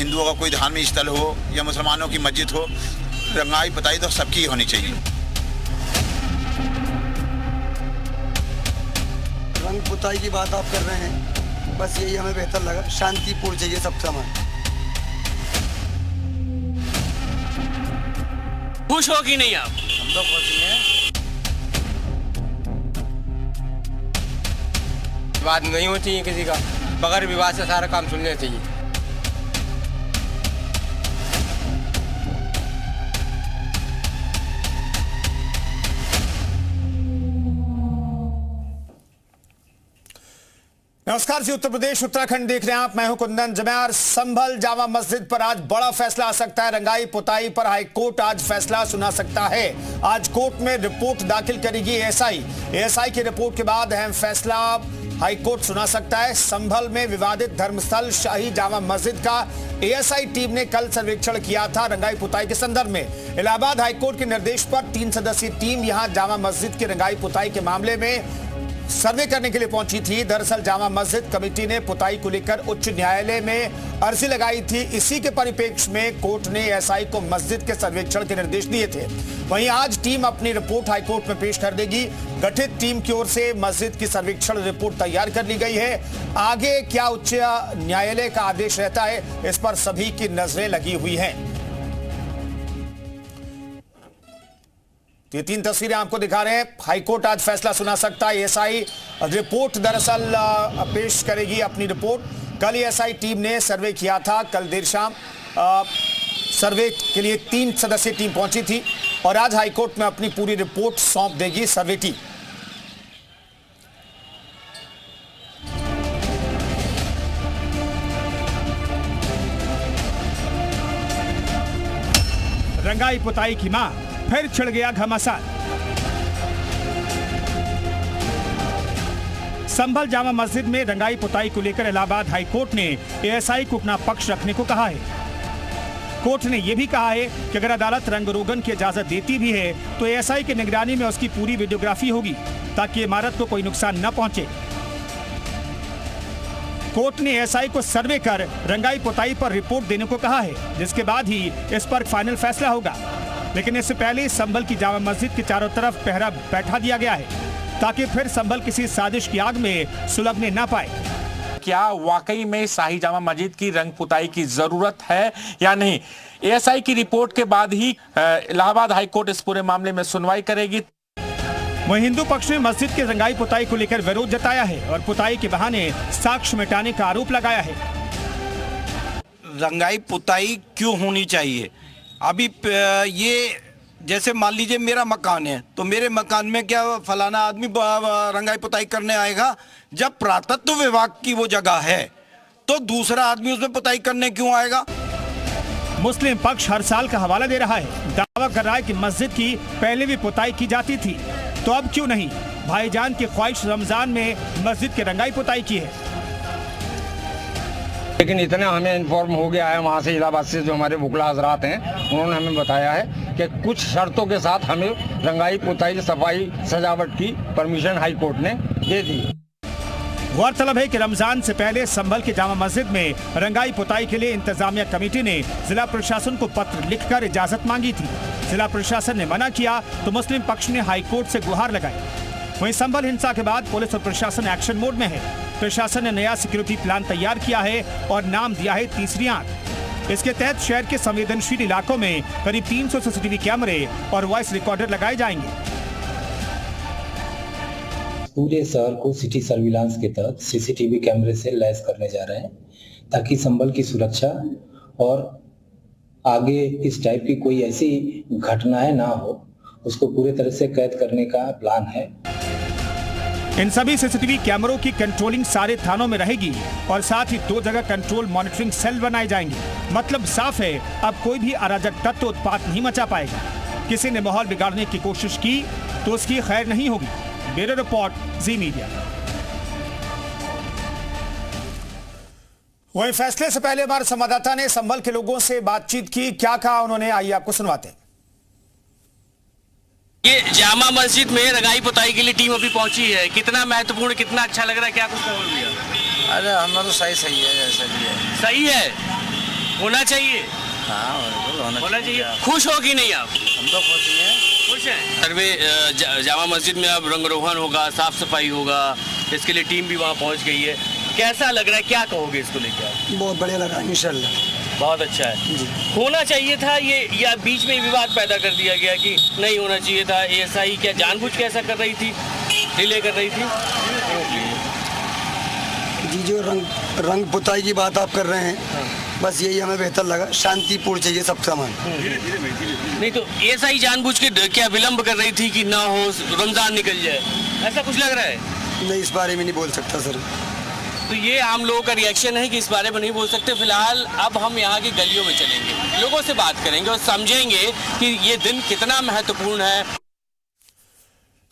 हिंदुओं का कोई धार्मिक स्थल हो या मुसलमानों की मस्जिद हो, रंगाई पुताई तो सबकी होनी चाहिए। रंग पुताई की बात आप कर रहे हैं, बस यही हमें बेहतर लगा, शांतिपूर्ण चाहिए सब सामान। खुश हो कि नहीं आप? हम तो खुश ही हैं। विवाद नहीं होना चाहिए किसी का, बगैर विवाद से सारा काम सुनना चाहिए। नमस्कार जी, उत्तर प्रदेश उत्तराखंड देख रहे हैं आप। मैं हूं कुंदन जमैर। संभल जामा मस्जिद पर आज बड़ा फैसला आ सकता है। रंगाई पुताई पर हाई कोर्ट आज फैसला सुना सकता है। आज कोर्ट में रिपोर्ट दाखिल करेगी एएसआई की रिपोर्ट के बाद अहम फैसला हाई कोर्ट सुना सकता है। संभल में विवादित धर्मस्थल शाही जामा मस्जिद का एएसआई टीम ने कल सर्वेक्षण किया था रंगाई पुताई के संदर्भ में। इलाहाबाद हाईकोर्ट के निर्देश पर 3 सदस्यीय टीम यहां जामा मस्जिद की रंगाई पुताई के मामले में सर्वे करने के लिए पहुंची थी। दरअसल जामा मस्जिद कमेटी ने पुताई को लेकर उच्च न्यायालय में अर्जी लगाई थी। इसी के परिप्रेक्ष्य में कोर्ट ने एएसआई को मस्जिद के सर्वेक्षण के निर्देश दिए थे। वहीं आज टीम अपनी रिपोर्ट हाईकोर्ट में पेश कर देगी। गठित टीम की ओर से मस्जिद की सर्वेक्षण रिपोर्ट तैयार कर ली गई है। आगे क्या उच्च न्यायालय का आदेश रहता है, इस पर सभी की नजरें लगी हुई हैं। ये 3 तस्वीरें आपको दिखा रहे हैं। हाईकोर्ट आज फैसला सुना सकता है। एएसआई रिपोर्ट दरअसल पेश करेगी अपनी रिपोर्ट। कल एएसआई टीम ने सर्वे किया था। कल देर शाम सर्वे के लिए 3 सदस्यीय टीम पहुंची थी और आज हाईकोर्ट में अपनी पूरी रिपोर्ट सौंप देगी सर्वे टीम। रंगाई पुताई की मां, फिर छिड़ गया घमासान। संभल जामा मस्जिद में रंगाई पुताई को लेकर इलाहाबाद हाईकोर्ट ने एएसआई को अपना पक्ष रखने को कहा है। कोर्ट ने यह भी कहा है कि अगर अदालत रंग रोगन की इजाजत देती भी है तो एएसआई की निगरानी में उसकी पूरी वीडियोग्राफी होगी ताकि इमारत को कोई नुकसान न पहुंचे। कोर्ट ने एएसआई को सर्वे कर रंगाई पुताई पर रिपोर्ट देने को कहा है, जिसके बाद ही इस पर फाइनल फैसला होगा। लेकिन इससे पहले संभल की जामा मस्जिद के चारों तरफ पहरा बैठा दिया गया है ताकि फिर संभल किसी साजिश की आग में सुलगने ना पाए। क्या वाकई में शाही जामा मस्जिद की रंग पुताई की जरूरत है या नहीं, एएसआई की रिपोर्ट के बाद ही इलाहाबाद हाईकोर्ट इस पूरे मामले में सुनवाई करेगी। वहीं हिंदू पक्ष ने मस्जिद की रंगाई पुताई को लेकर विरोध जताया है और पुताई के बहाने साक्ष्य मिटाने का आरोप लगाया है। रंगाई पुताई क्यों होनी चाहिए? अभी ये जैसे मान लीजिए मेरा मकान है तो मेरे मकान में क्या फलाना आदमी रंगाई पुताई करने आएगा? जब पुरातत्व विभाग की वो जगह है तो दूसरा आदमी उसमें पुताई करने क्यों आएगा? मुस्लिम पक्ष हर साल का हवाला दे रहा है। दावा कर रहा है कि मस्जिद की पहले भी पुताई की जाती थी, तो अब क्यों नहीं? भाईजान की ख्वाहिश रमजान में मस्जिद की रंगाई पुताई की है। लेकिन इतना हमें इन्फॉर्म हो गया है वहाँ से, इलाहाबाद से जो हमारे वकील हजरात हैं उन्होंने हमें बताया है कि कुछ शर्तों के साथ हमें रंगाई पुताई सफाई सजावट की परमिशन हाई कोर्ट ने दे दी। गौरतलब है कि रमजान से पहले संभल के जामा मस्जिद में रंगाई पुताई के लिए इंतजामिया कमेटी ने जिला प्रशासन को पत्र लिखकर इजाजत मांगी थी। जिला प्रशासन ने मना किया तो मुस्लिम पक्ष ने हाई कोर्ट से गुहार लगाई। वहीं संभल हिंसा के बाद पुलिस और प्रशासन एक्शन मोड में है। प्रशासन ने नया सिक्योरिटी प्लान तैयार किया है और नाम दिया है तीसरी आंख। इसके तहत शहर के संवेदनशील इलाकों में करीब 300 सीसीटीवी कैमरे और वॉइस रिकॉर्डर लगाए जाएंगे। पूरे शहर को सिटी सर्विलांस के तहत सीसीटीवी कैमरे से लैस करने जा रहे हैं ताकि संभल की सुरक्षा और आगे इस टाइप की कोई ऐसी घटनाएं ना हो, उसको पूरे तरह से कैद करने का प्लान है। इन सभी सीसीटीवी कैमरों की कंट्रोलिंग सारे थानों में रहेगी और साथ ही 2 जगह कंट्रोल मॉनिटरिंग सेल बनाए जाएंगे। मतलब साफ है, अब कोई भी अराजक तत्व उत्पात नहीं मचा पाएगा। किसी ने माहौल बिगाड़ने की कोशिश की तो उसकी खैर नहीं होगी। ब्यूरो रिपोर्ट, जी मीडिया। वहीं फैसले से पहले हमारे संवाददाता ने संभल के लोगों से बातचीत की। क्या कहा उन्होंने, आइए आपको सुनवाते हैं। ये जामा मस्जिद में रंगाई पुताई के लिए टीम अभी पहुंची है, कितना महत्वपूर्ण, कितना अच्छा लग रहा है, क्या कुछ खबर दिया? अरे हमारा तो सही है, जैसे भी है सही है। होना चाहिए, हाँ होना चाहिए। खुश हो कि नहीं आप? हम तो खुश ही हैं। खुश हैं। सर्वे जामा मस्जिद में अब रंगरोहन होगा, साफ सफाई होगा, इसके लिए टीम भी वहाँ पहुँच गई है। कैसा लग रहा है, क्या कहोगे इसको लेकर? बहुत बढ़िया लगा इंशाल्लाह। बहुत अच्छा है। होना चाहिए था ये, या बीच में विवाद पैदा कर दिया गया कि नहीं होना चाहिए था? एएसआई क्या जानबूझ के ऐसा कर रही थी, डिले कर रही थी? जी जो रंग पुताई की बात आप कर रहे हैं, बस यही हमें बेहतर लगा। शांतिपूर्ण चाहिए सब सामान। नहीं तो एएसआई जानबूझ के क्या विलंब कर रही थी कि ना हो, रमजान निकल जाए, ऐसा कुछ लग रहा है? नहीं, इस बारे में नहीं बोल सकता सर। तो ये आम लोगों का रिएक्शन है कि इस बारे में नहीं बोल सकते। फिलहाल अब हम यहाँ की गलियों में चलेंगे, लोगों से बात करेंगे और समझेंगे कि ये दिन कितना महत्वपूर्ण है।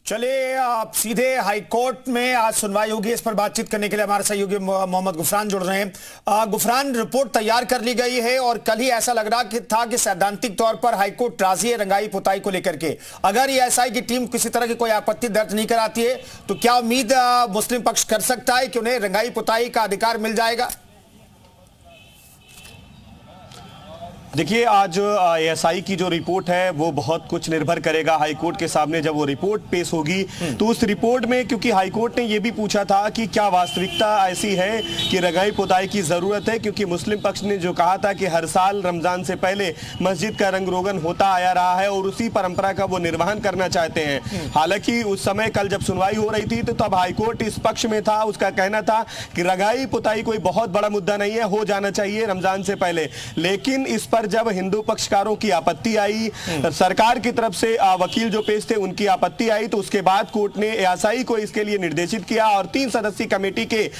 चलिए आप सीधे हाईकोर्ट में आज सुनवाई होगी। इस पर बातचीत करने के लिए हमारे सहयोगी मोहम्मद गुफरान जुड़ रहे हैं। गुफरान, रिपोर्ट तैयार कर ली गई है और कल ही ऐसा लग रहा था कि सैद्धांतिक तौर पर हाईकोर्ट राजी है रंगाई पुताई को लेकर के। अगर ये एएसआई की टीम किसी तरह की कोई आपत्ति दर्ज नहीं कराती है तो क्या उम्मीद मुस्लिम पक्ष कर सकता है कि उन्हें रंगाई पुताई का अधिकार मिल जाएगा? देखिए, आज एएसआई की जो रिपोर्ट है वो बहुत कुछ निर्भर करेगा हाईकोर्ट के सामने जब वो रिपोर्ट पेश होगी। तो उस रिपोर्ट में, क्योंकि हाईकोर्ट ने ये भी पूछा था कि क्या वास्तविकता ऐसी है कि रंगाई पुताई की ज़रूरत है, क्योंकि मुस्लिम पक्ष ने जो कहा था कि हर साल रमज़ान से पहले मस्जिद का रंग रोगन होता आया रहा है और उसी परंपरा का वो निर्वहन करना चाहते हैं। हालांकि उस समय कल जब सुनवाई हो रही थी तो तब हाईकोर्ट इस पक्ष में था, उसका कहना था कि रंगाई पुताई कोई बहुत बड़ा मुद्दा नहीं है, हो जाना चाहिए रमज़ान से पहले। लेकिन इस पर जब हिंदू पक्षकारों की आपत्ति आई, सरकार की तरफ से वकील जो पेश थे उनकी आपत्ति आई, तो उसके बाद कोर्ट ने एएसआई को इसके लिए निर्देशित किया और 3 सदस्यीय कमेटी के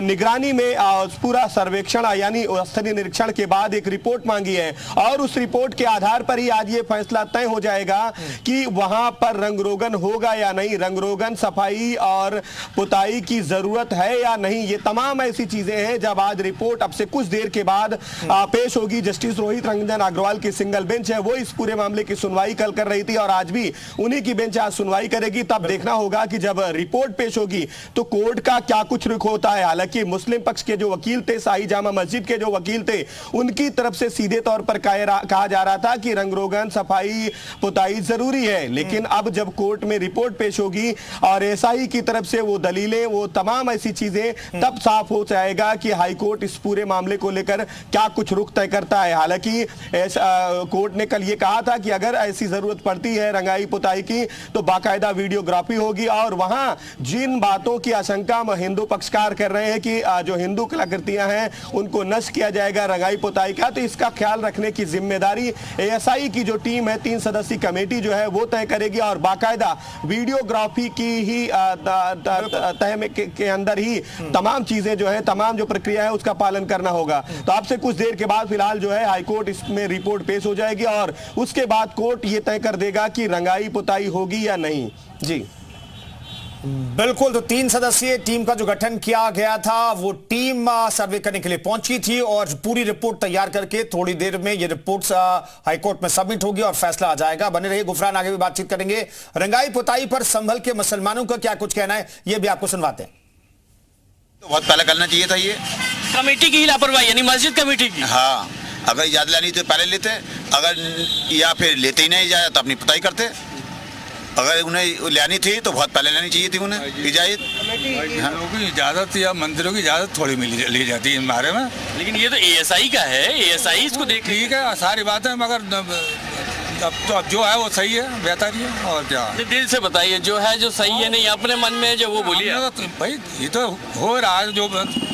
निगरानी में पूरा सर्वेक्षण यानी स्थलीय निरीक्षण के बाद एक रिपोर्ट मांगी है और उस रिपोर्ट के आधार पर ही आज ये फैसला तय हो जाएगा कि वहां पर रंग रोगन होगा या नहीं, रंग रोगन, सफाई और पुताई की जरूरत है या नहीं। ये तमाम ऐसी चीजें हैं जब आज रिपोर्ट अब से कुछ देर के बाद पेश होगी। जस्टिस रोहित रंजन अग्रवाल की सिंगल बेंच है, वो इस पूरे मामले की सुनवाई कल कर रही थी और आज भी उन्हीं की बेंच आज सुनवाई करेगी। तब देखना होगा कि जब रिपोर्ट पेश होगी तो कोर्ट का क्या कुछ रुख होता है। हालांकि मुस्लिम पक्ष के जो वकील थे, शाही जामा मस्जिद के जो वकील थे, उनकी तरफ से सीधे तौर पर कहा जा रहा था कि रंग रोगन, सफाई, पुताई जरूरी है। लेकिन अब जब कोर्ट में रिपोर्ट पेश होगी और एएसआई की तरफ से वो दलीलें, वो तमाम ऐसी चीजें, तब साफ हो जाएगा कि हाईकोर्ट इस पूरे मामले को लेकर क्या कुछ रुख तय करता है। हालांकि कोर्ट ने कल ये कहा था कि अगर ऐसी जरूरत पड़ती है रंगाई पुताई की तो बाकायदा वीडियोग्राफी होगी और वहां जिन बातों की आशंका हिंदू पक्षकार कर रहे हैं कि जो हिंदू कलाकृतियां हैं उनको नष्ट किया जाएगा रंगाई पुताई का, तो इसका ख्याल रखने की जिम्मेदारी एएसआई की जो टीम है, 3 सदस्यीय कमेटी जो है वो तय करेगी और बाकायदा वीडियोग्राफी की ही तय के अंदर ही तमाम चीजें जो है, तमाम जो प्रक्रिया है उसका पालन करना होगा। तो आपसे कुछ देर के बाद फिलहाल जो है हाईकोर्ट इसमें रिपोर्ट पेश हो जाएगी और उसके बाद कोर्ट ये तय कर देगा कि रंगाई पुताई होगी या नहीं। जी बिल्कुल। तो 3 सदस्यीय टीम का जो गठन किया गया था वो टीम सर्वे करने के लिए पहुंची थी और पूरी रिपोर्ट तैयार करके थोड़ी देर में ये रिपोर्ट हाईकोर्ट में सबमिट होगी और फैसला आ जाएगा। बने रहिए गुफरान, आगे भी बातचीत करेंगे। रंगाई पुताई पर संभल के मुसलमानों का क्या कुछ कहना है ये भी आपको सुनवाते हैं। तो बहुत पहले करना चाहिए था ये कमेटी की ही लापरवाही, यानी मस्जिद कमेटी की। हाँ, अगर इजाजत लेनी तो पहले लेते, अगर या फिर लेते ही नहीं इजाजत तो अपनी पुताई करते। अगर उन्हें लेनी थी तो बहुत पहले लेनी चाहिए थी उन्हें इजाजत। लोगों की इजाजत या मंदिरों की इजाजत थोड़ी ली जाती है इन बारे में। लेकिन ये तो एएसआई का है, एएसआई इसको देख। ठीक है, सारी बात है, मगर अब जो है वो सही है, बेहतर ही है और क्या। दिल से बताइए, जो है जो सही है, नहीं अपने मन में जो वो बोलिए। भाई ये तो हो रहा है, जो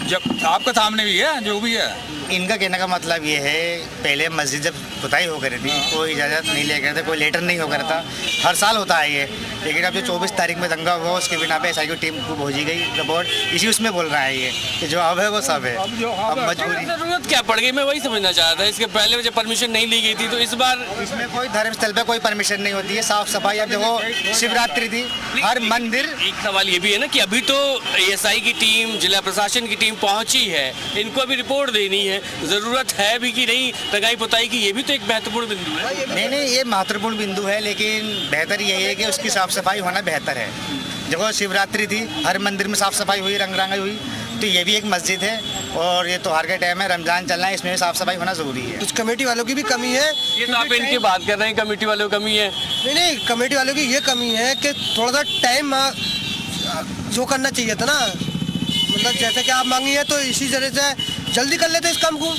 जब आपके सामने भी है, जो भी है। इनका कहने का मतलब ये है, पहले मस्जिद जब पुताई हो रही थी कोई इजाज़त नहीं ले थे, कोई लेटर नहीं हो था, हर साल होता है ये। लेकिन अब जो 24 तारीख में दंगा हुआ उसके बिना पे एसआई की टीम को भेजी गई रिपोर्ट, इसी उसमें बोल रहा है ये कि जो अब है वो सब है। अब मजबूरी जरूरत क्या पड़ गई, मैं वही समझना चाह रहा था। इसके पहले जब परमिशन नहीं ली गई थी तो इस बार इसमें कोई धर्मस्थल पे कोई परमिशन नहीं होती है, साफ सफाई। अब देखो शिवरात्रि थी, हर मंदिर। एक सवाल ये भी है ना कि अभी तो एएसआई की टीम, जिला प्रशासन की टीम पहुंची है, इनको अभी रिपोर्ट देनी है, जरूरत है भी कि नहीं रंगाई पुताई की, ये भी तो एक महत्वपूर्ण बिंदु है। नहीं, ये महत्वपूर्ण बिंदु है, लेकिन बेहतर यही है कि उसकी साफ सफाई होना बेहतर है। देखो शिवरात्रि थी, हर मंदिर में साफ सफाई हुई, रंग रंगाई हुई। तो ये भी एक मस्जिद है और ये त्योहार का टाइम है, रमजान चल रहा है, इसमें भी साफ सफाई होना जरूरी है। कुछ कमेटी वालों की भी कमी है। ये तो आप इनकी बात कर रहे हैं, कमेटी वालों की कमी है। नहीं, कमेटी वालों की ये कमी है कि थोड़ा सा टाइम जो करना चाहिए था ना, मतलब जैसे कि आप मांगी है तो इसी तरह से जल्दी कर लेते इस काम को,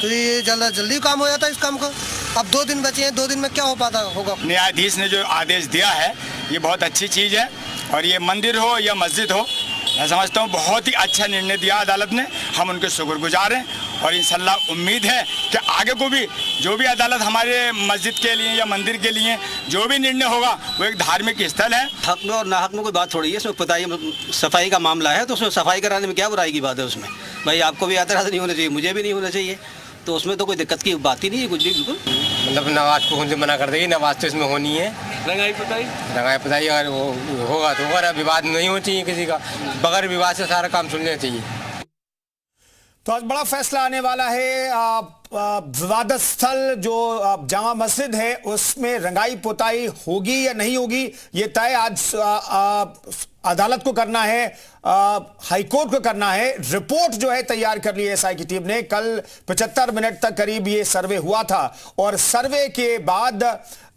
तो ये जल्दी काम हो जाता है इस काम का। अब 2 दिन बचे हैं, 2 दिन में क्या हो पाता होगा। न्यायाधीश ने जो आदेश दिया है ये बहुत अच्छी चीज़ है, और ये मंदिर हो या मस्जिद हो, मैं समझता हूँ बहुत ही अच्छा निर्णय दिया अदालत ने। हम उनके शुक्रगुजार हैं और इंशाल्लाह उम्मीद है कि आगे को भी जो भी अदालत हमारे मस्जिद के लिए या मंदिर के लिए जो भी निर्णय होगा वो एक धार्मिक स्थल है। हक में और नाहक में कोई बात थोड़ी है, इसमें पुताई सफाई का मामला है, तो उसमें सफाई कराने में क्या बुराई की बात है। उसमें भाई आपको भी एतराज़ नहीं होना चाहिए, मुझे भी नहीं होना चाहिए, तो उसमें तो कोई दिक्कत की बात ही नहीं है कुछ भी। बिल्कुल मतलब नमाज को उनसे मना कर देगी, नमाज तो इसमें होनी है। रंगाई पुताई अगर वो होगा तो होगा, विवाद नहीं होना चाहिए किसी का, बगैर विवाद से सारा काम सुनना चाहिए। तो आज बड़ा फैसला आने वाला है। विवादित स्थल जो जामा मस्जिद है उसमें रंगाई पुताई होगी या नहीं होगी, ये तय आज अदालत को करना है, हाईकोर्ट को करना है। रिपोर्ट जो है तैयार कर ली है एसआई की टीम ने। कल 75 मिनट तक करीब ये सर्वे हुआ था और सर्वे के बाद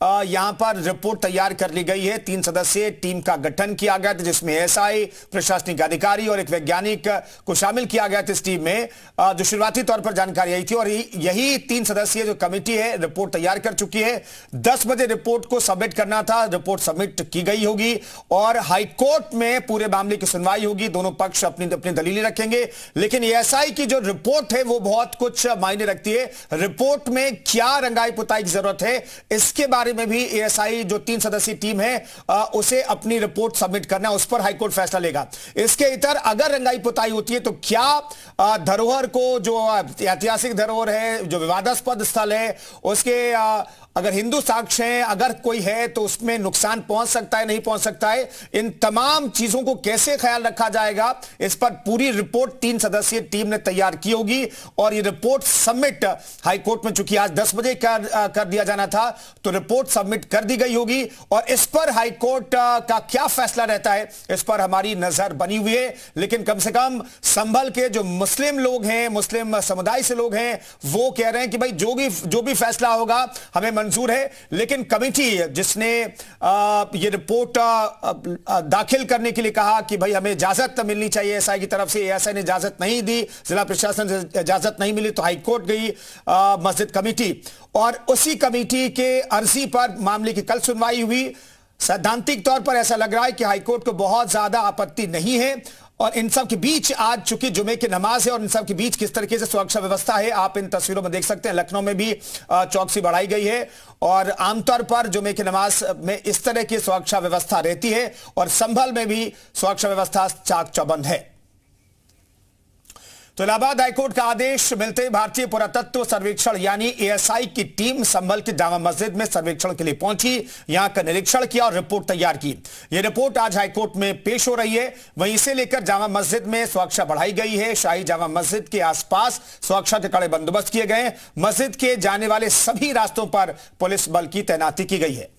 यहां पर रिपोर्ट तैयार कर ली गई है। 3 सदस्यीय टीम का गठन किया गया था जिसमें एसआई, प्रशासनिक अधिकारी और एक वैज्ञानिक को शामिल किया गया था इस टीम में। जो शुरुआती तौर पर जानकारी आई थी और यही 3 सदस्यीय जो कमेटी है रिपोर्ट तैयार कर चुकी है। 10 बजे रिपोर्ट को सबमिट करना था, रिपोर्ट सबमिट की गई होगी और हाईकोर्ट में पूरे मामले की सुनवाई होगी। दोनों पक्ष अपनी अपनी दलीलें रखेंगे, लेकिन एएसआई की जो रिपोर्ट है वो बहुत कुछ मायने रखती है। रिपोर्ट में क्या रंगाई पुताई की जरूरत है इसके बारे में भी एएसआई जो 3 सदस्यीय टीम है उसे अपनी रिपोर्ट सबमिट करना, उस पर हाईकोर्ट फैसला लेगा। इसके इतर अगर रंगाई पुताई होती है तो क्या धरोहर को, जो ऐतिहासिक धरोहर है, जो विवादास्पद स्थल है, उसके अगर हिंदू साक्ष्य हैं, अगर कोई है तो उसमें नुकसान पहुंच सकता है, नहीं पहुंच सकता है, इन तमाम चीजों को कैसे ख्याल रखा जाएगा, इस पर पूरी रिपोर्ट 3 सदस्यीय टीम ने तैयार की होगी और ये रिपोर्ट सबमिट हाईकोर्ट में, चूंकि आज 10 बजे कर दिया जाना था, तो रिपोर्ट सबमिट कर दी गई होगी और इस पर हाईकोर्ट का क्या फैसला रहता है इस पर हमारी नजर बनी हुई है। लेकिन कम से कम संभल के जो मुस्लिम लोग हैं, मुस्लिम समुदाय से लोग हैं, वो कह रहे हैं कि भाई जो भी फैसला होगा हमें मंजूर है, लेकिन कमेटी जिसने ये रिपोर्ट दाखिल करने के लिए कहा कि भाई हमें इजाजत मिलनी चाहिए एएसआई की तरफ से, एएसआई ने इजाजत नहीं दी, जिला प्रशासन से इजाजत नहीं मिली तो हाईकोर्ट गई मस्जिद कमेटी और उसी कमेटी के अर्जी पर मामले की कल सुनवाई हुई। सैद्धांतिक तौर पर ऐसा लग रहा है कि हाईकोर्ट को बहुत ज्यादा आपत्ति नहीं है और इन सब के बीच आज चूंकि जुमे की नमाज है और इन सब के बीच किस तरीके से सुरक्षा व्यवस्था है आप इन तस्वीरों में देख सकते हैं। लखनऊ में भी चौकसी बढ़ाई गई है और आमतौर पर जुमे की नमाज में इस तरह की सुरक्षा व्यवस्था रहती है और संभल में भी सुरक्षा व्यवस्था चाक चौबंद है। तो इलाहाबाद हाईकोर्ट का आदेश मिलते ही भारतीय पुरातत्व सर्वेक्षण यानी एएसआई की टीम संभल की जामा मस्जिद में सर्वेक्षण के लिए पहुंची, यहां का निरीक्षण किया और रिपोर्ट तैयार की। यह रिपोर्ट आज हाईकोर्ट में पेश हो रही है। वहीं इसे लेकर जामा मस्जिद में सुरक्षा बढ़ाई गई है। शाही जामा मस्जिद के आसपास सुरक्षा के कड़े बंदोबस्त किए गए। मस्जिद के जाने वाले सभी रास्तों पर पुलिस बल की तैनाती की गई है।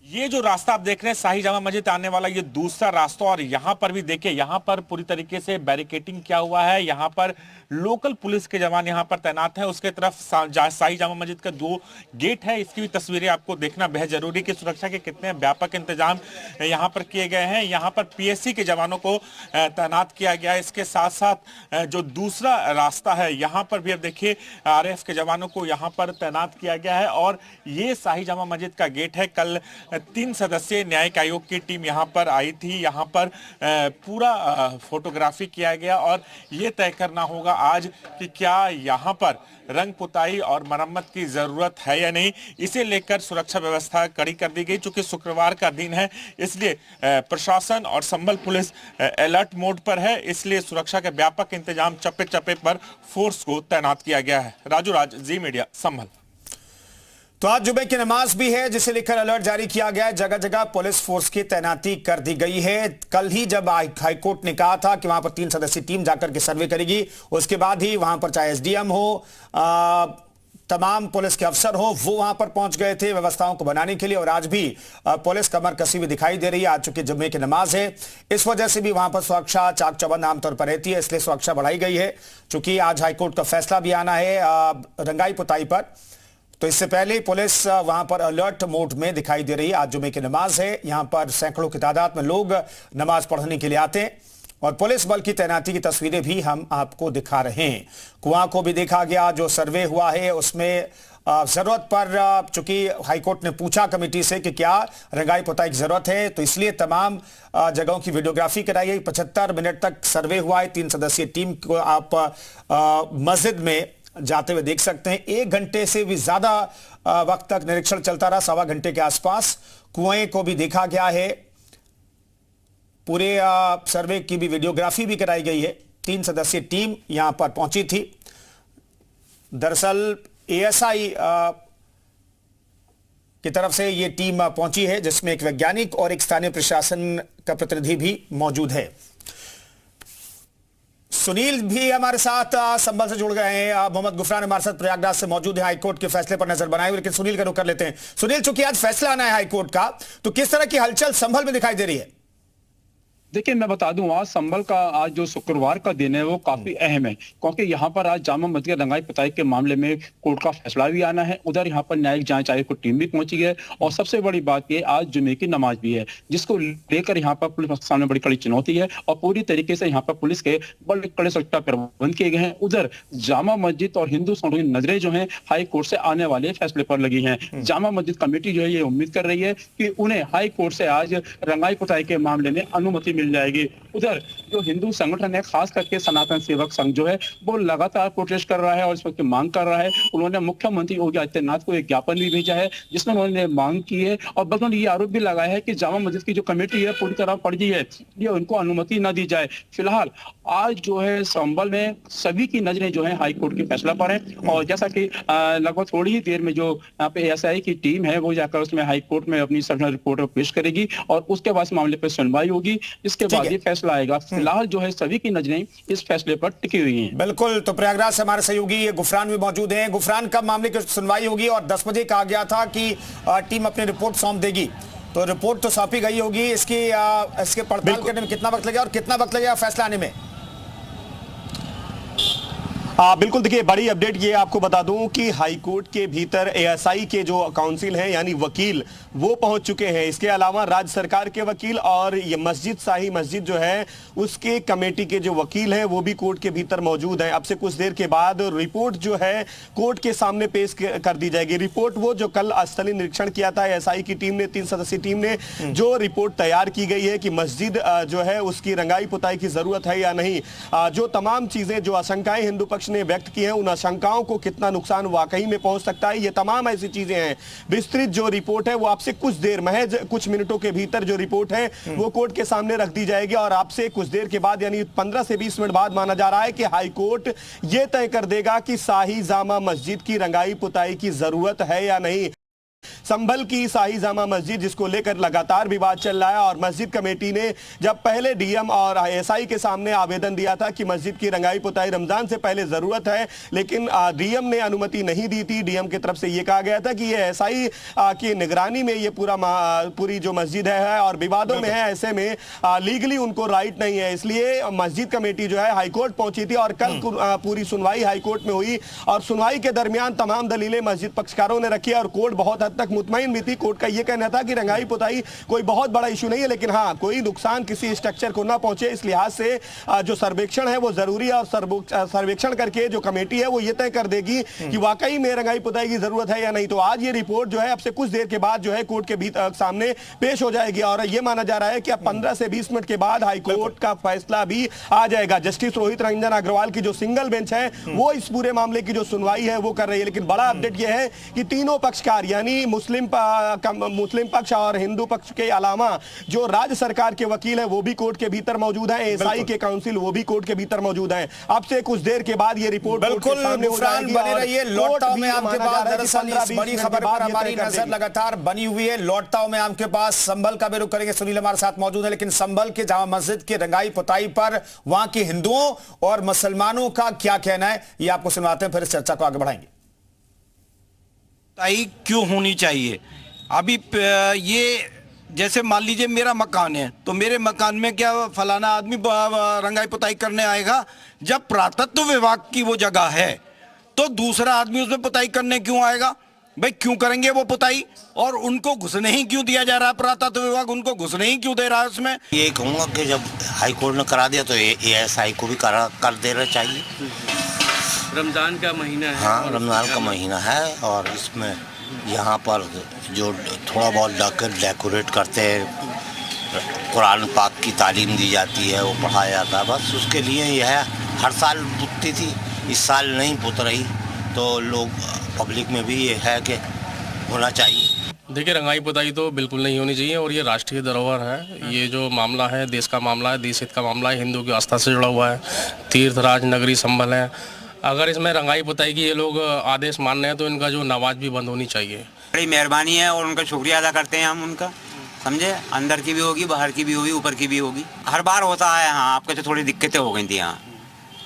ये जो रास्ता आप देख रहे हैं शाही जामा मस्जिद आने वाला, ये दूसरा रास्ता, और यहां पर भी देखिए यहां पर पूरी तरीके से बैरिकेटिंग किया हुआ है। यहां पर लोकल पुलिस के जवान यहां पर तैनात है। उसके तरफ शाही जामा मस्जिद का 2 गेट है, इसकी भी तस्वीरें आपको देखना बेहद जरूरी कि सुरक्षा के कितने व्यापक इंतजाम यहां पर किए गए हैं। यहां पर पीएससी के जवानों को तैनात किया गया है। इसके साथ साथ जो दूसरा रास्ता है यहां पर भी अब देखिए आरएएफ के जवानों को यहां पर तैनात किया गया है और ये शाही जामा मस्जिद का गेट है। कल 3 सदस्यीय न्यायिक आयोग की टीम यहां पर आई थी। यहां पर पूरा फोटोग्राफी किया गया और ये तय करना होगा आज कि क्या यहां पर रंग पुताई और मरम्मत की जरूरत है या नहीं। इसे लेकर सुरक्षा व्यवस्था कड़ी कर दी गई। चूंकि शुक्रवार का दिन है इसलिए प्रशासन और संभल पुलिस अलर्ट मोड पर है, इसलिए सुरक्षा के व्यापक इंतजाम चप्पे चप्पे पर फोर्स को तैनात किया गया है। राजू राज, जी मीडिया, संभल। तो आज जुमे की नमाज भी है जिसे लेकर अलर्ट जारी किया गया है। जगह जगह पुलिस फोर्स की तैनाती कर दी गई है। कल ही जब हाईकोर्ट ने कहा था कि वहां पर 3 सदस्यीय टीम जाकर के सर्वे करेगी, उसके बाद ही वहां पर चाहे एसडीएम हो, तमाम पुलिस के अफसर हो वो वहां पर पहुंच गए थे व्यवस्थाओं को बनाने के लिए, और आज भी पुलिस कमर कसी हुई दिखाई दे रही है। आज चूंकि जुम्मे की नमाज है, इस वजह से भी वहां पर सुरक्षा चाक चौबंद आमतौर पर रहती है, इसलिए सुरक्षा बढ़ाई गई है। चूंकि आज हाईकोर्ट का फैसला भी आना है रंगाई पुताई पर, तो इससे पहले पुलिस वहां पर अलर्ट मोड में दिखाई दे रही है। आज जुम्मे की नमाज है, यहां पर सैकड़ों की तादाद में लोग नमाज पढ़ने के लिए आते हैं, और पुलिस बल की तैनाती की तस्वीरें भी हम आपको दिखा रहे हैं। कुआं को भी देखा गया, जो सर्वे हुआ है उसमें जरूरत पर चूंकि हाईकोर्ट ने पूछा कमेटी से कि क्या रंगाई पुताई की जरूरत है, तो इसलिए तमाम जगहों की वीडियोग्राफी कराई गई। 75 मिनट तक सर्वे हुआ है। 3 सदस्यीय टीम को आप मस्जिद में जाते हुए देख सकते हैं। 1 घंटे से भी ज्यादा वक्त तक निरीक्षण चलता रहा, 1.25 घंटे के आसपास। कुएं को भी देखा गया है, पूरे सर्वे की भी वीडियोग्राफी भी कराई गई है। 3 सदस्यीय टीम यहां पर पहुंची थी। दरअसल एएसआई की तरफ से यह टीम पहुंची है, जिसमें एक वैज्ञानिक और एक स्थानीय प्रशासन का प्रतिनिधि भी मौजूद है। सुनील भी हमारे साथ संभल से जुड़ गए हैं। मोहम्मद गुफरान हमारे साथ प्रयागराज से मौजूद है, हाईकोर्ट के फैसले पर नजर बनाए हुए। लेकिन सुनील का रुख कर लेते हैं। सुनील, चूंकि आज फैसला आना है हाईकोर्ट का, तो किस तरह की हलचल संभल में दिखाई दे रही है? देखिए, मैं बता दूं, आज संभल का आज जो शुक्रवार का दिन है वो काफी अहम है, क्योंकि यहाँ पर आज जामा मस्जिद रंगाई पुताई के मामले में कोर्ट का फैसला भी आना है। उधर यहाँ पर न्यायिक जांच आयोग की टीम भी पहुंची है, और सबसे बड़ी बात ये आज जुमे की नमाज भी है, जिसको लेकर यहाँ पर पुलिस के सामने बड़ी कड़ी चुनौती है, और पूरी तरीके से यहाँ पर पुलिस के बड़े कड़े सुरक्षा प्रबंध किए गए हैं। उधर जामा मस्जिद और हिंदू संगठन की नजरें जो है हाई कोर्ट से आने वाले फैसले पर लगी है। जामा मस्जिद कमेटी जो है ये उम्मीद कर रही है कि उन्हें हाई कोर्ट से आज रंगाई पुताई के मामले में अनुमति मिल जाएगी। उधर जो हिंदू संगठन है, खास करके सनातन सेवक संघ जो है, वो लगातार प्रोटेस्ट कर रहा है और इस वक्त मांग कर रहा है। उन्होंने मुख्यमंत्री योगी आदित्यनाथ को एक ज्ञापन भी भेजा है, जिसमें उन्होंने मांग की है, और बल्कि उन्होंने ये आरोप भी लगाया है कि जामा मस्जिद की जो कमेटी है पूरी तरह फर्जी है, ये उनको अनुमति न दी जाए। फिलहाल आज जो है संभल में सभी की नजरें जो है हाईकोर्ट के फैसला पर है, और जैसा कि लगभग थोड़ी ही देर में जो यहाँ पे एएसआई की टीम है वो जाकर उसमें हाईकोर्ट में अपनी सर्वेक्षण रिपोर्ट पेश करेगी, और उसके बाद मामले पर सुनवाई होगी, इसके बाद ये फैसला आएगा। फिलहाल जो है सभी की नजरें इस फैसले पर टिकी हुई हैं। बिल्कुल, तो प्रयागराज से हमारे सहयोगी गुफरान भी मौजूद हैं। गुफरान, कब मामले की सुनवाई होगी? और 10 बजे कहा गया था कि टीम अपनी रिपोर्ट सौंप देगी, तो रिपोर्ट तो सौंपी गई होगी, इसके पड़ताल करने में कितना वक्त लगेगा और कितना वक्त लगेगा फैसला आने में? बिल्कुल, देखिए बड़ी अपडेट ये आपको बता दूं कि हाईकोर्ट के भीतर एएसआई के जो काउंसिल हैं यानी वकील वो पहुंच चुके हैं। इसके अलावा राज्य सरकार के वकील और ये मस्जिद शाही मस्जिद जो है उसके कमेटी के जो वकील हैं वो भी कोर्ट के भीतर मौजूद हैं। अब से कुछ देर के बाद रिपोर्ट जो है कोर्ट के सामने पेश कर दी जाएगी। रिपोर्ट वो जो कल स्थलीय निरीक्षण किया था एएसआई की टीम ने, 3 सदस्यीय टीम ने, जो रिपोर्ट तैयार की गई है कि मस्जिद जो है उसकी रंगाई पुताई की जरूरत है या नहीं, जो तमाम चीजें जो आशंकाएं हिंदू पक्ष ने व्यक्त की हैं, उन आशंकाओं को कितना नुकसान वाकई में पहुंच सकता है, ये तमाम ऐसी चीजें हैं। विस्तृत जो रिपोर्ट है वो आपसे कुछ देर महज कुछ मिनटों के भीतर जो रिपोर्ट है वो कोर्ट के सामने रख दी जाएगी, और आपसे कुछ देर के बाद यानी 15 से 20 मिनट बाद माना जा रहा है कि हाई कोर्ट ये तय कर देगा कि शाही जामा मस्जिद की रंगाई पुताई की जरूरत है या नहीं। संभल की शाही जामा मस्जिद जिसको लेकर लगातार विवाद चल रहा है, और मस्जिद कमेटी ने जब पहले डीएम और एएसआई के सामने आवेदन दिया था कि मस्जिद की रंगाई पुताई रमजान से पहले जरूरत है, लेकिन डीएम ने अनुमति नहीं दी थी। डीएम की तरफ से यह कहा गया था कि ये एएसआई की निगरानी में ये पूरी जो मस्जिद है और विवादों में है, ऐसे में लीगली उनको राइट नहीं है, इसलिए मस्जिद कमेटी जो है हाईकोर्ट पहुंची थी, और कल पूरी सुनवाई हाईकोर्ट में हुई, और सुनवाई के दरमियान तमाम दलीलें मस्जिद पक्षकारों ने रखी, और कोर्ट बहुत हद तक मुतमईन भी थी। कोर्ट का यह कहना था कि रंगाई पुताई कोई बहुत बड़ा इशू नहीं है, लेकिन हाँ कोई नुकसान किसी स्ट्रक्चर को ना पहुंचे, इस लिहाज से जो सर्वेक्षण है वो जरूरी है, और सर्वेक्षण करके जो कमेटी है वो ये तय कर देगी कि वाकई में रंगाई पुताई की जरूरत है या नहीं। तो आज ये रिपोर्ट जो है अब से कुछ देर के बाद जो है कोर्ट के भीतर सामने पेश हो जाएगी, और यह माना जा रहा है कि अब 15 से 20 मिनट के बाद हाईकोर्ट का फैसला भी आ जाएगा। जस्टिस रोहित रंजन अग्रवाल की जो सिंगल बेंच है वो इस पूरे मामले की जो सुनवाई है वो कर रही है, लेकिन बड़ा अपडेट यह है कि तीनों पक्षकार यानी मुस्लिम पक्ष और हिंदू पक्ष के अलावा जो राज्य सरकार के वकील हैं वो भी कोर्ट के भीतर मौजूद हैं, एएसआई के काउंसिल वो भी कोर्ट के भीतर मौजूद हैं। अब से कुछ देर के बाद ये रिपोर्ट बिल्कुल बने रहिए। लौटता हूं मैं आपके पास, दरअसल इस बड़ी खबर पर हमारी नजर लगातार बनी हुई है। लौटता हूं मैं आपके पास, संभल का भी रुख करेंगे, सुनील हमारे साथ मौजूद है, लेकिन संभल के जामा मस्जिद की रंगाई पुताई पर वहां के हिंदुओं और मुसलमानों का क्या कहना है ये आपको सुनवाते हैं, फिर इस चर्चा को आगे बढ़ाएंगे। पुताई क्यों होनी चाहिए? अभी ये जैसे मान लीजिए मेरा मकान है, तो मेरे मकान में क्या फलाना आदमी रंगाई पुताई करने आएगा? जब पुरातत्व विभाग की वो जगह है तो दूसरा आदमी उसमें पुताई करने क्यों आएगा? भाई क्यों करेंगे वो पुताई? और उनको घुसने ही क्यों दिया जा रहा है? पुरातत्व विभाग उनको घुसने ही क्यों दे रहा है उसमें? ये कहूँगा कि जब हाई कोर्ट ने करा दिया तो एएसआई को भी कर देना चाहिए। रमजान का महीना है। हाँ, रमजान का महीना है और इसमें यहाँ पर जो थोड़ा बहुत डेकोरेट करते हैं, कुरान पाक की तालीम दी जाती है, वो पढ़ाया जाता है, बस उसके लिए यह हर साल पुतती थी, इस साल नहीं पुत रही, तो लोग पब्लिक में भी ये है कि होना चाहिए। देखिए, रंगाई पुताई तो बिल्कुल नहीं होनी चाहिए और ये राष्ट्रीय धरोहर है। ये जो मामला है देश का मामला है, देश हित का मामला है, हिंदू की आस्था से जुड़ा हुआ है, तीर्थराज नगरी संभल है। अगर इसमें रंगाई पुताई की ये लोग आदेश मान रहे हैं तो इनका जो नमाज भी बंद होनी चाहिए। बड़ी मेहरबानी है और उनका शुक्रिया अदा करते हैं हम उनका, समझे। अंदर की भी होगी, बाहर की भी होगी, ऊपर की भी होगी, हर बार होता है। हाँ, आपके तो थोड़ी दिक्कतें हो गई थी। यहाँ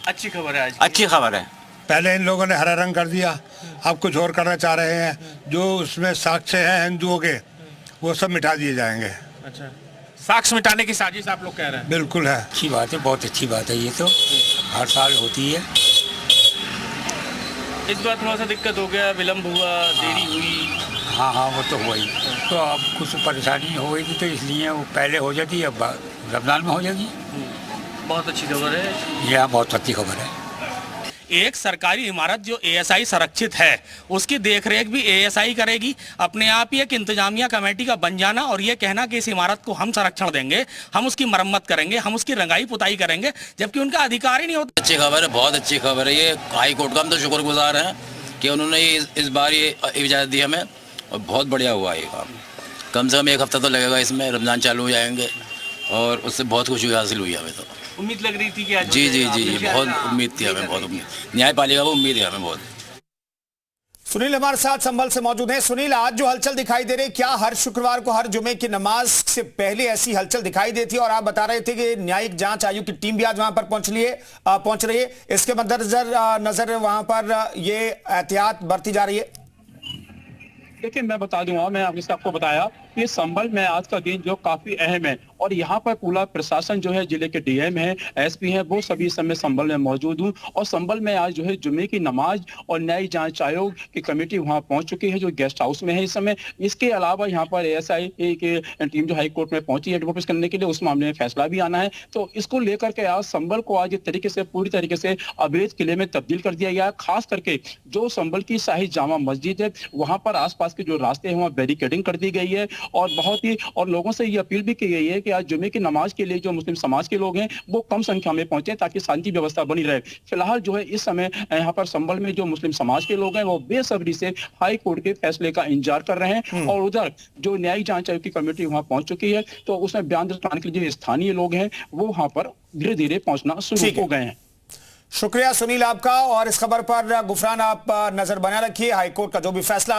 अच्छी खबर है आज। अच्छी खबर है। पहले इन लोगों ने हरा रंग कर दिया, अब कुछ और करना चाह रहे हैं। जो उसमें साक्ष्य हैं हिंदुओं के, वो सब मिटा दिए जाएंगे। अच्छा, साक्ष्य मिटाने की साजिश आप लोग कह रहे हैं? बिल्कुल है। अच्छी बात है, बहुत अच्छी बात है। ये तो हर साल होती है। इस बार थोड़ा सा दिक्कत हो गया, विलम्ब हुआ, देरी हुई। हाँ, वो तो हुआ ही। तो अब कुछ परेशानी होगी तो इसलिए वो पहले हो जाती है, अब रमजान में हो जाएगी। बहुत अच्छी खबर है। यह बहुत अच्छी खबर है। एक सरकारी इमारत जो एएसआई संरक्षित है, उसकी देखरेख भी एएसआई करेगी। अपने आप ही एक इंतजामिया कमेटी का बन जाना और ये कहना कि इस इमारत को हम संरक्षण देंगे, हम उसकी मरम्मत करेंगे, हम उसकी रंगाई पुताई करेंगे, जबकि उनका अधिकार ही नहीं होता। अच्छी खबर है, बहुत अच्छी खबर है। ये हाई कोर्ट का हम तो शुक्रगुजार हैं कि उन्होंने इस बार ये इजाज़त दी हमें, और बहुत बढ़िया हुआ ये काम। कम से कम एक हफ्ता तो लगेगा इसमें, रमजान चालू हो जाएंगे और उससे बहुत खुशी हासिल हुई हमें। तो उम्मीद लग रही थी कि आज जी जी जी जी बहुत उम्मीद थी हमें, बहुत उम्मीद, न्यायपालिका को उम्मीद है हमें बहुत। सुनील हमारे साथ संभल से मौजूद हैं। सुनील, आज जो हलचल दिखाई दे रही, क्या हर शुक्रवार को हर जुमे की नमाज से पहले ऐसी हलचल दिखाई देती है? और आप बता रहे थे कि न्यायिक जांच आयोग की टीम भी आज वहां पर पहुंच रही है। इसके मद्देनजर वहां पर ये एहतियात बरती जा रही है। देखिए, मैं बता दूंगा, मैं आपको बताया कि संभल में आज का दिन जो काफी अहम है और यहाँ पर पूरा प्रशासन जो है, जिले के डीएम है, एसपी है, वो सभी समय संभल में मौजूद हूँ। और संभल में आज जो है जुमे की नमाज और न्यायिक जांच आयोग की कमेटी वहाँ पहुंच चुकी है, जो गेस्ट हाउस में है इस समय। इसके अलावा यहाँ पर एएसआई की टीम जो हाई कोर्ट में पहुंची एडवोकेट करने के लिए, उस मामले में फैसला भी आना है। तो इसको लेकर के आज संभल को आज तरीके से पूरी तरीके से अवैध किले में तब्दील कर दिया गया है। खास करके जो संभल की शाही जामा मस्जिद है, वहां पर आसपास के जो रास्ते हैं वहाँ बैरिकेडिंग कर दी गई है और बहुत ही और लोगों से ये अपील भी की गई है कि आज जुमे की नमाज के लिए जो मुस्लिम समाज के लोग हैं वो कम संख्या में पहुंचे ताकि शांति व्यवस्था बनी रहे। फिलहाल जो है इस समय यहाँ पर संभल में जो मुस्लिम समाज के लोग हैं वो बेसब्री से हाई कोर्ट के फैसले का इंतजार कर रहे हैं। और उधर जो न्यायिक जांच आयोग की कमेटी वहां पहुंच चुकी है, तो उसमें बयान दर्ज के लिए जो स्थानीय लोग हैं वो वहां पर धीरे धीरे पहुंचना शुरू हो गए हैं। शुक्रिया सुनील आपका। और इस खबर पर गुफरान आप नजर बना रखिए। हाईकोर्ट का जो भी फैसला